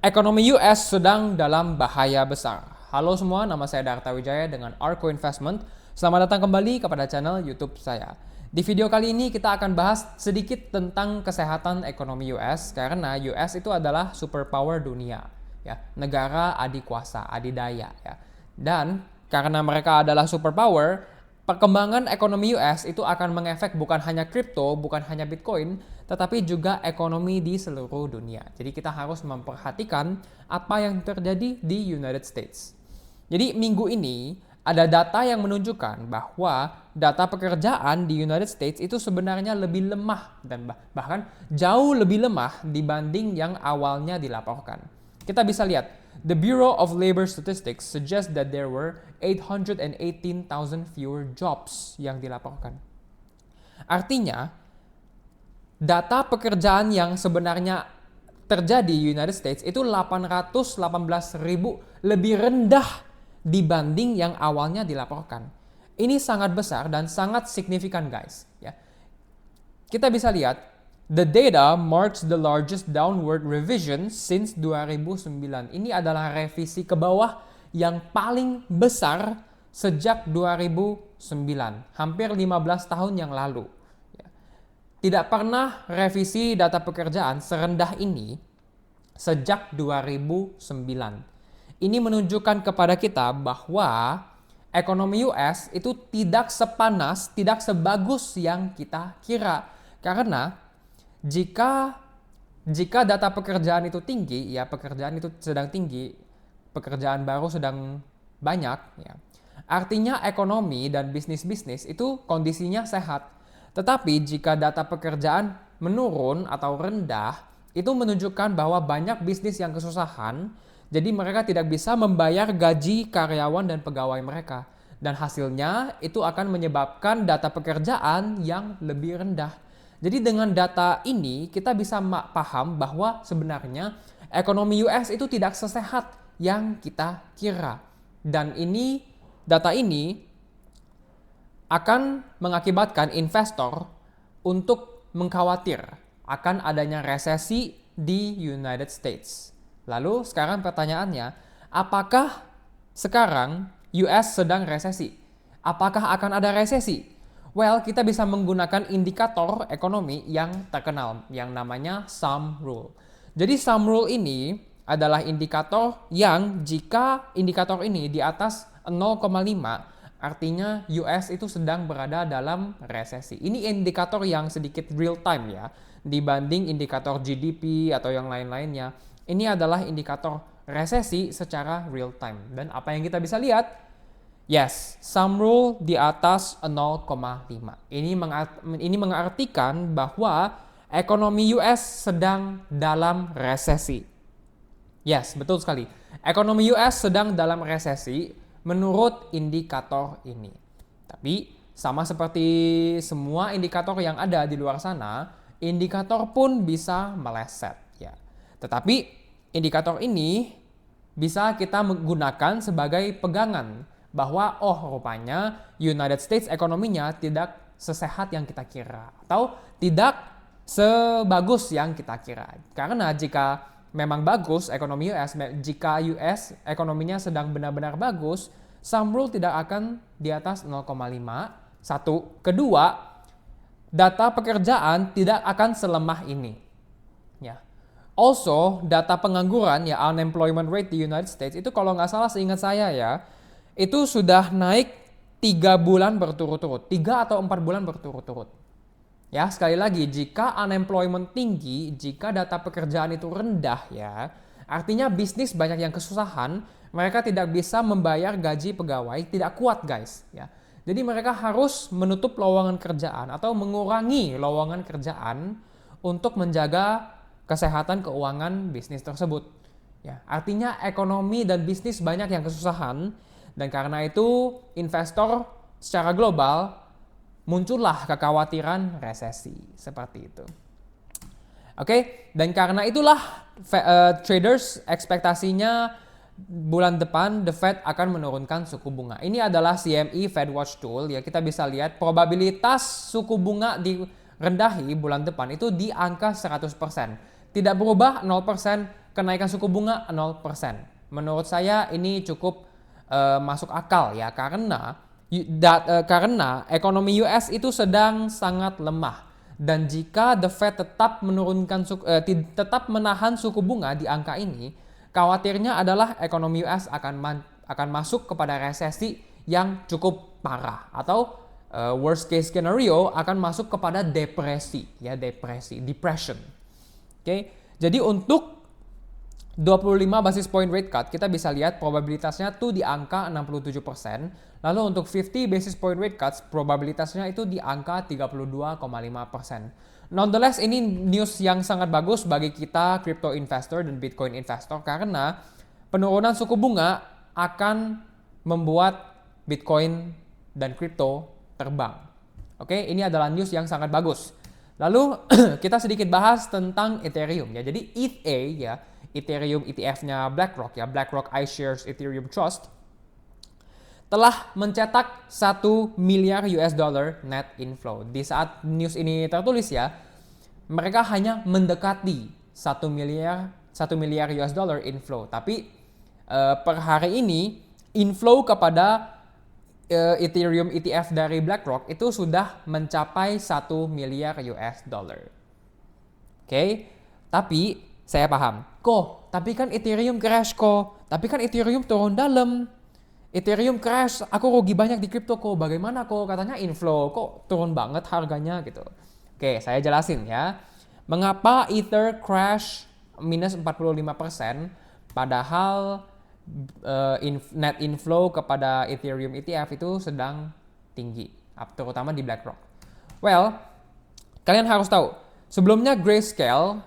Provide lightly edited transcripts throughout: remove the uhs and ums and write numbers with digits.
Ekonomi US sedang dalam bahaya besar. Halo semua, nama saya Darta Wijaya dengan Arco Investment. Selamat datang kembali kepada channel YouTube saya. Di video kali ini kita akan bahas sedikit tentang kesehatan ekonomi US karena US itu adalah superpower dunia, ya, negara adikuasa, adidaya, ya. Dan karena mereka adalah superpower, perkembangan ekonomi US itu akan mengefek bukan hanya kripto, bukan hanya Bitcoin, tetapi juga ekonomi di seluruh dunia. Jadi kita harus memperhatikan apa yang terjadi di United States. Jadi minggu ini ada data yang menunjukkan bahwa data pekerjaan di United States itu sebenarnya lebih lemah dan bahkan jauh lebih lemah dibanding yang awalnya dilaporkan. Kita bisa lihat, the Bureau of Labor Statistics suggests that there were 818,000 fewer jobs yang dilaporkan. Artinya, data pekerjaan yang sebenarnya terjadi di United States itu 818.000 lebih rendah dibanding yang awalnya dilaporkan. Ini sangat besar dan sangat signifikan, guys. Ya. Kita bisa lihat, the data marks the largest downward revision since 2009. Ini adalah revisi ke bawah yang paling besar sejak 2009, hampir 15 tahun yang lalu. Tidak pernah revisi data pekerjaan serendah ini sejak 2009. Ini menunjukkan kepada kita bahwa ekonomi US itu tidak sepanas, tidak sebagus yang kita kira. Karena jika data pekerjaan itu tinggi, ya pekerjaan itu sedang tinggi, pekerjaan baru sedang banyak, ya. Artinya ekonomi dan bisnis-bisnis itu kondisinya sehat. Tetapi jika data pekerjaan menurun atau rendah, itu menunjukkan bahwa banyak bisnis yang kesusahan, jadi mereka tidak bisa membayar gaji karyawan dan pegawai mereka. Dan hasilnya itu akan menyebabkan data pekerjaan yang lebih rendah. Jadi dengan data ini kita bisa paham bahwa sebenarnya ekonomi US itu tidak sesehat yang kita kira. Dan data ini akan mengakibatkan investor untuk mengkhawatir akan adanya resesi di United States. Lalu sekarang pertanyaannya, apakah sekarang US sedang resesi? Apakah akan ada resesi? Well, kita bisa menggunakan indikator ekonomi yang terkenal yang namanya Sum Rule. Jadi Sum Rule ini adalah indikator yang jika indikator ini di atas 0,5 artinya US itu sedang berada dalam resesi. Ini indikator yang sedikit real time, ya, dibanding indikator GDP atau yang lain-lainnya. Ini adalah indikator resesi secara real time. Dan apa yang kita bisa lihat? Yes, Sum Rule di atas 0,5. Ini mengartikan bahwa ekonomi US sedang dalam resesi. Yes, betul sekali. Ekonomi US sedang dalam resesi menurut indikator ini. Tapi sama seperti semua indikator yang ada di luar sana, indikator pun bisa meleset, ya. Tetapi indikator ini bisa kita menggunakan sebagai pegangan bahwa rupanya United States ekonominya tidak sesehat yang kita kira atau tidak sebagus yang kita kira. Karena jika memang bagus ekonomi US, jika US ekonominya sedang benar-benar bagus, Sum Rule tidak akan di atas 0,5. Satu. Kedua, data pekerjaan tidak akan selemah ini. Ya. Also, data pengangguran, ya, unemployment rate di United States itu kalau nggak salah seingat saya, ya, itu sudah naik 3 bulan berturut-turut, 3 atau 4 bulan berturut-turut. Ya, sekali lagi, jika unemployment tinggi, jika data pekerjaan itu rendah, ya, artinya bisnis banyak yang kesusahan, mereka tidak bisa membayar gaji pegawai, tidak kuat, guys, ya. Jadi mereka harus menutup lowongan kerjaan atau mengurangi lowongan kerjaan untuk menjaga kesehatan keuangan bisnis tersebut. Ya, artinya ekonomi dan bisnis banyak yang kesusahan dan karena itu investor secara global muncullah kekhawatiran resesi seperti itu. Oke, dan karena itulah traders ekspektasinya bulan depan the Fed akan menurunkan suku bunga. Ini adalah CME Fed Watch Tool, ya, kita bisa lihat probabilitas suku bunga direndahi bulan depan itu di angka 100%. Tidak berubah 0% kenaikan suku bunga 0%. Menurut saya ini cukup masuk akal ya, karena ekonomi US itu sedang sangat lemah, dan jika The Fed tetap tetap menahan suku bunga di angka ini, khawatirnya adalah ekonomi US akan masuk kepada resesi yang cukup parah, atau worst case scenario akan masuk kepada depression. Oke. Jadi untuk 25 basis point rate cut, kita bisa lihat probabilitasnya tuh di angka 67%. Lalu untuk 50 basis point rate cuts, probabilitasnya itu di angka 32,5%. Nonetheless, ini news yang sangat bagus bagi kita crypto investor dan Bitcoin investor, karena penurunan suku bunga akan membuat Bitcoin dan crypto terbang. Oke, ini adalah news yang sangat bagus. Lalu kita sedikit bahas tentang Ethereum ya. Jadi ETH ya, Ethereum ETF-nya BlackRock ya, BlackRock iShares Ethereum Trust, telah mencetak 1 miliar US dollar net inflow. Di saat news ini tertulis ya, mereka hanya mendekati 1 miliar US dollar inflow. Tapi per hari ini inflow kepada Ethereum ETF dari BlackRock itu sudah mencapai 1 miliar US dollar. Oke, tapi saya paham. Tapi kan Ethereum crash Tapi kan Ethereum turun dalam. Ethereum crash, aku rugi banyak di kripto Bagaimana katanya inflow, turun banget harganya gitu. Oke, saya jelasin ya. Mengapa Ether crash minus 45%, padahal net inflow kepada Ethereum ETF itu sedang tinggi, terutama di BlackRock. Well, kalian harus tahu, sebelumnya Grayscale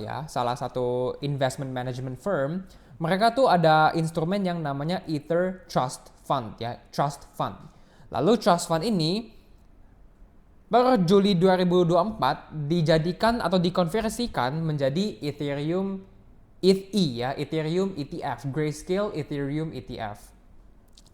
ya, salah satu investment management firm, mereka tuh ada instrumen yang namanya Ether Trust Fund ya, Trust Fund. Lalu Trust Fund ini per Juli 2024 dijadikan atau dikonversikan menjadi Ethereum ETH ya, Ethereum ETF, Grayscale Ethereum ETF.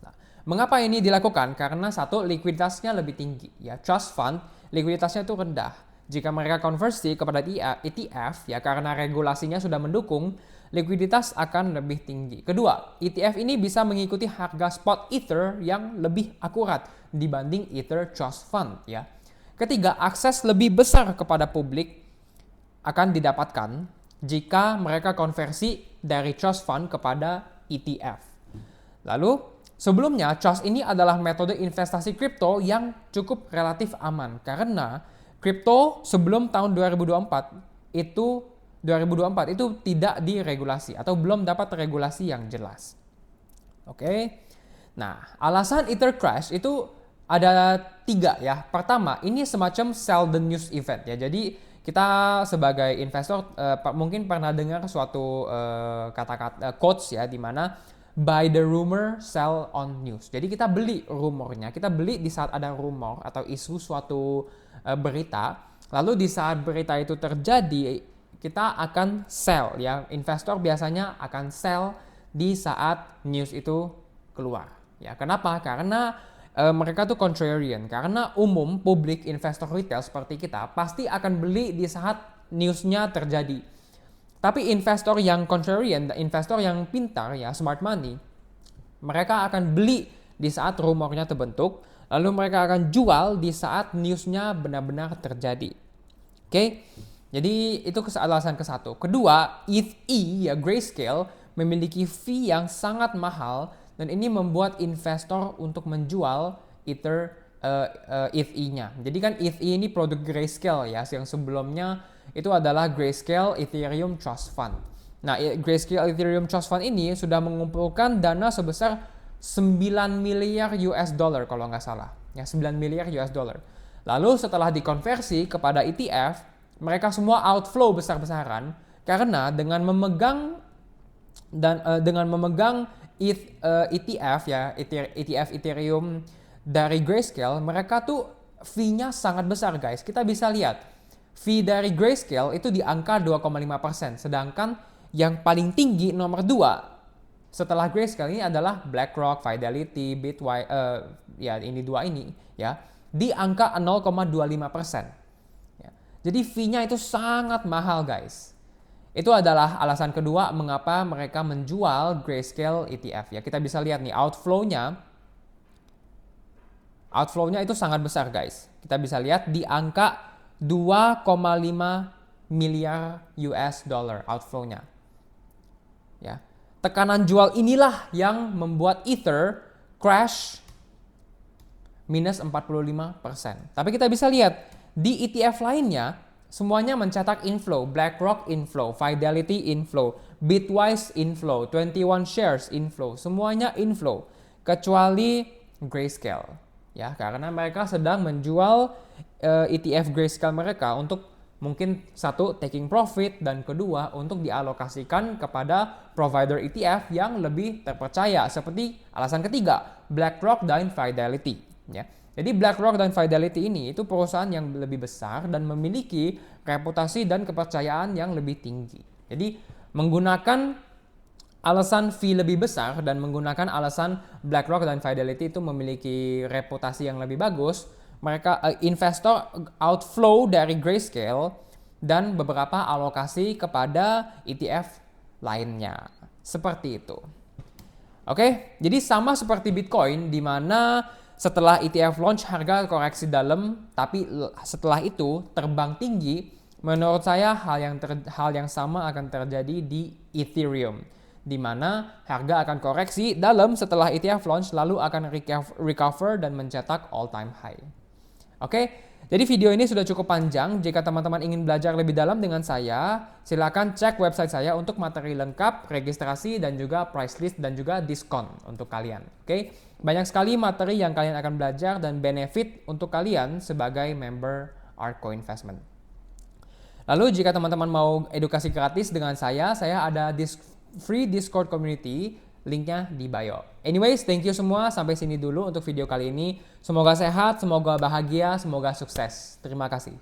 Nah, mengapa ini dilakukan? Karena satu, likuiditasnya lebih tinggi ya. Trust Fund likuiditasnya itu rendah. Jika mereka konversi kepada ETF ya, karena regulasinya sudah mendukung, likuiditas akan lebih tinggi. Kedua, ETF ini bisa mengikuti harga spot Ether yang lebih akurat dibanding Ether Trust Fund ya. Ketiga, akses lebih besar kepada publik akan didapatkan jika mereka konversi dari trust fund kepada ETF. Lalu, sebelumnya trust ini adalah metode investasi kripto yang cukup relatif aman, karena kripto sebelum tahun 2024 itu tidak diregulasi atau belum dapat regulasi yang jelas. Oke. Nah, alasan Ether crash itu ada 3 ya. Pertama, ini semacam sell the news event ya. Jadi kita sebagai investor mungkin pernah dengar suatu kata-kata quotes ya, di mana buy the rumor, sell on news. Jadi kita beli rumornya, kita beli di saat ada rumor atau isu suatu berita. Lalu di saat berita itu terjadi, kita akan sell ya. Investor biasanya akan sell di saat news itu keluar. Ya, kenapa? Karena mereka tuh contrarian, karena umum publik investor retail seperti kita pasti akan beli di saat newsnya terjadi. Tapi investor yang contrarian, investor yang pintar ya, smart money, mereka akan beli di saat rumornya terbentuk, lalu mereka akan jual di saat newsnya benar-benar terjadi. Oke, jadi itu alasan ke-1. Kedua, ETH ya, Grayscale memiliki fee yang sangat mahal, dan ini membuat investor untuk menjual ETH-nya. Jadi kan ETH ini produk Grayscale ya, yang sebelumnya itu adalah Grayscale Ethereum Trust Fund. Nah, Grayscale Ethereum Trust Fund ini sudah mengumpulkan dana sebesar 9 miliar US dollar kalau nggak salah. Ya, 9 miliar US dollar. Lalu setelah dikonversi kepada ETF, mereka semua outflow besar-besaran, karena dengan memegang ETF ya, ETF Ethereum dari Grayscale, mereka tuh fee-nya sangat besar guys. Kita bisa lihat fee dari Grayscale itu di angka 2,5%, sedangkan yang paling tinggi nomor 2 setelah Grayscale ini adalah BlackRock, Fidelity, Bitwise, ya ini 2 ini ya, di angka 0,25%. Ya. Jadi fee-nya itu sangat mahal guys. Itu adalah alasan kedua mengapa mereka menjual Grayscale ETF ya. Kita bisa lihat nih outflow-nya itu sangat besar guys. Kita bisa lihat di angka 2,5 miliar US dollar outflow-nya. Ya. Tekanan jual inilah yang membuat Ether crash minus 45%. Tapi kita bisa lihat di ETF lainnya semuanya mencetak inflow, BlackRock inflow, Fidelity inflow, Bitwise inflow, 21 Shares inflow, semuanya inflow kecuali Grayscale. Ya, karena mereka sedang menjual ETF Grayscale mereka untuk mungkin satu taking profit dan kedua untuk dialokasikan kepada provider ETF yang lebih terpercaya seperti alasan ketiga BlackRock dan Fidelity. Ya. Jadi BlackRock dan Fidelity ini itu perusahaan yang lebih besar dan memiliki reputasi dan kepercayaan yang lebih tinggi. Jadi menggunakan alasan fee lebih besar dan menggunakan alasan BlackRock dan Fidelity itu memiliki reputasi yang lebih bagus, mereka investor outflow dari Grayscale dan beberapa alokasi kepada ETF lainnya. Seperti itu. Oke, jadi sama seperti Bitcoin di mana setelah ETF launch harga koreksi dalam, tapi setelah itu terbang tinggi. Menurut saya hal yang sama akan terjadi di Ethereum, di mana harga akan koreksi dalam setelah ETF launch lalu akan recover dan mencetak all time high. Oke, jadi video ini sudah cukup panjang. Jika teman-teman ingin belajar lebih dalam dengan saya, silakan cek website saya untuk materi lengkap, registrasi dan juga price list dan juga diskon untuk kalian. Oke, banyak sekali materi yang kalian akan belajar dan benefit untuk kalian sebagai member Arko Investment. Lalu jika teman-teman mau edukasi gratis dengan saya ada free Discord community, linknya di bio. Anyways, thank you semua. Sampai sini dulu untuk video kali ini. Semoga sehat, semoga bahagia, semoga sukses. Terima kasih.